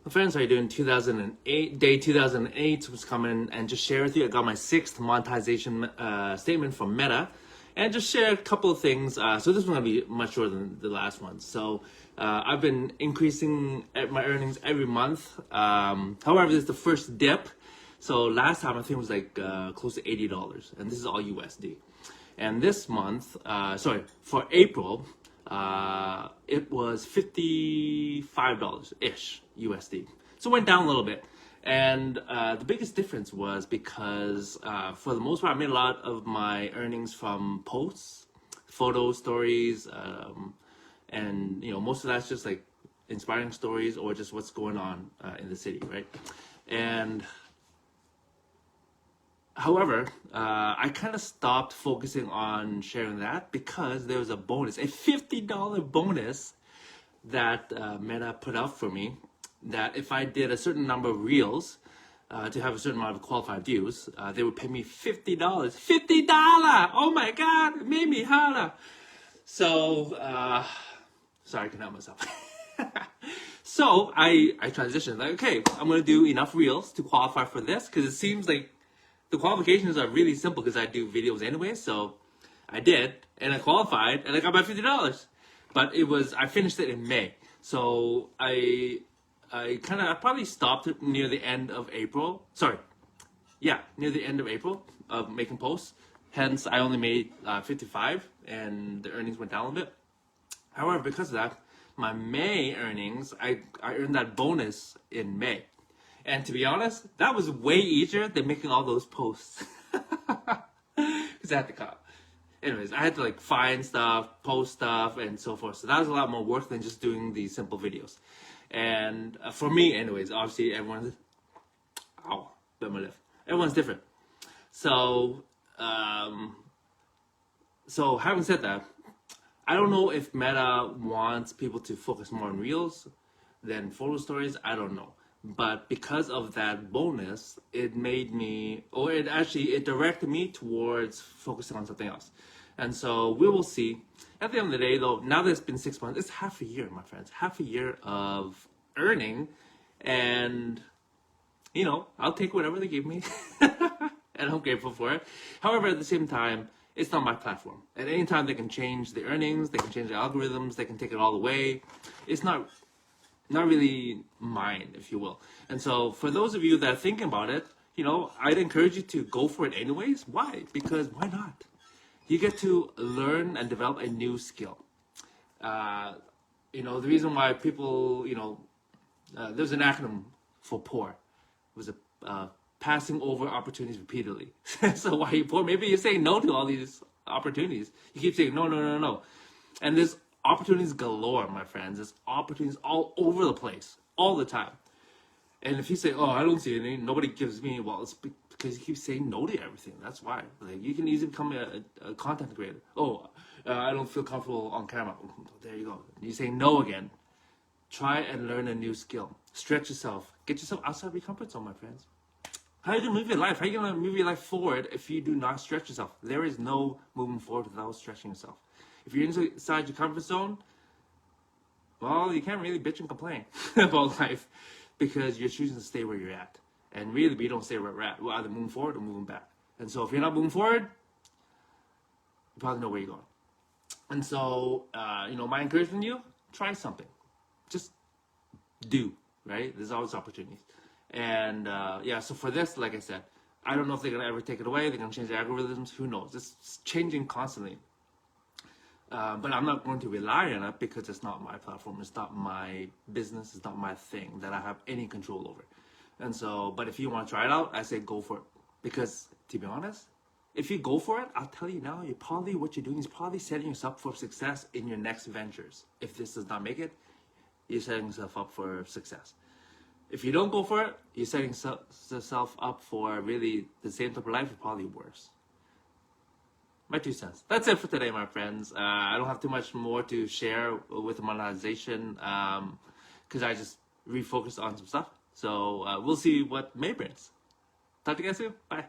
Friends, how are you doing? 2008, day 2008 was coming and just share with you. I got my 6th monetization statement from Meta and just share a couple of things. So this one's going to be much shorter than the last one. So I've been increasing my earnings every month. However, this is the first dip. So last time I think it was like close to $80, and this is all USD. And this month, for April, it was $55-ish USD. So it went down a little bit. And the biggest difference was because for the most part, I made a lot of my earnings from posts, photos, stories, and most of that's just like inspiring stories or just what's going on in the city, right? And however, I kind of stopped focusing on sharing that because there was a bonus, a $50 bonus that Meta put out for me, that if I did a certain number of reels to have a certain amount of qualified views, they would pay me $50. $50! Oh my God, it made me holla. So, sorry, I can help myself. So I transitioned, like, okay, I'm gonna do enough reels to qualify for this, because it seems like the qualifications are really simple because I do videos anyway. So I did, and I qualified, and I got my $50. But I finished it in May. So I probably stopped it near the end of April. Near the end of April of making posts. Hence, I only made 55, and the earnings went down a bit. However, because of that, my May earnings, I earned that bonus in May. And to be honest, that was way easier than making all those posts. Because I had to cut. Anyways, I had to like find stuff, post stuff, and so forth. So that was a lot more work than just doing these simple videos. And for me, anyways, obviously everyone's different. So, having said that, I don't know if Meta wants people to focus more on reels than photo stories. I don't know. But because of that bonus, it directed me towards focusing on something else. And so we will see. At the end of the day, though, now that it's been 6 months, it's half a year, my friends. Half a year of earning. And, I'll take whatever they give me. And I'm grateful for it. However, at the same time, it's not my platform. At any time, they can change the earnings. They can change the algorithms. They can take it all away. It's not really mine, if you will. And so for those of you that are thinking about it, I'd encourage you to go for it anyways. Why? Because why not? You get to learn and develop a new skill. The reason why people, there's an acronym for POUR. It was passing over opportunities repeatedly. So why are you poor? Maybe you're saying no to all these opportunities. You keep saying no. And there's opportunities galore, my friends. There's opportunities all over the place, all the time. And if you say, oh, I don't see any, nobody gives me, well, it's because you keep saying no to everything. That's why. Like, you can easily become a content creator. Oh, I don't feel comfortable on camera. There you go. You say no again. Try and learn a new skill. Stretch yourself. Get yourself outside of your comfort zone, my friends. How are you going to move your life? How are you going to move your life forward if you do not stretch yourself? There is no moving forward without stretching yourself. If you're inside your comfort zone, well, you can't really bitch and complain about life because you're choosing to stay where you're at. And really, we don't stay where we're at. We're either moving forward or moving back. And so if you're not moving forward, you probably know where you're going. And so, my encouragement to you, try something. Just do, right? There's always opportunities. And so for this, like I said, I don't know if they're going to ever take it away. They're going to change the algorithms. Who knows? It's changing constantly. But I'm not going to rely on it because it's not my platform. It's not my business. It's not my thing that I have any control over. And so, but if you want to try it out, I say go for it. Because to be honest, if you go for it, I'll tell you now, what you're doing is probably setting yourself up for success in your next ventures. If this does not make it, you're setting yourself up for success. If you don't go for it, you're setting yourself up for really the same type of life, or probably worse. My 2 cents. That's it for today, my friends. I don't have too much more to share with monetization because I just refocused on some stuff. So we'll see what May brings. Talk to you guys soon. Bye.